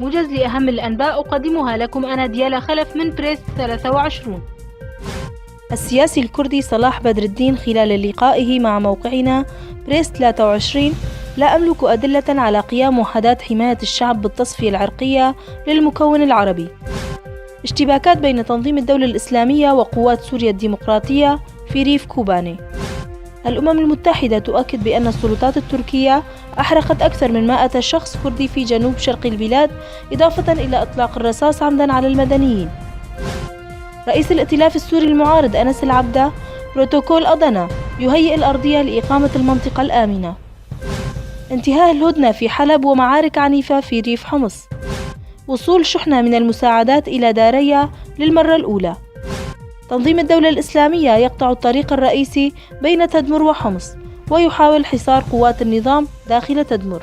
موجز لأهم الأنباء أقدمها لكم أنا ديالا خلف من بريس 23. السياسي الكردي صلاح بدر الدين خلال لقائه مع موقعنا بريس 23: لا أملك أدلة على قيام وحدات حماية الشعب بالتصفية العرقية للمكون العربي. اشتباكات بين تنظيم الدولة الإسلامية وقوات سوريا الديمقراطية في ريف كوباني. الأمم المتحدة تؤكد بأن السلطات التركية أحرقت أكثر من 100 شخص كردي في جنوب شرق البلاد، إضافة إلى إطلاق الرصاص عمدا على المدنيين. رئيس الائتلاف السوري المعارض أنس العبدة: بروتوكول أضنا يهيئ الأرضية لإقامة المنطقة الآمنة. انتهاء الهدنة في حلب ومعارك عنيفة في ريف حمص. وصول شحنة من المساعدات إلى داريا للمرة الأولى. تنظيم الدولة الإسلامية يقطع الطريق الرئيسي بين تدمر وحمص ويحاول حصار قوات النظام داخل تدمر.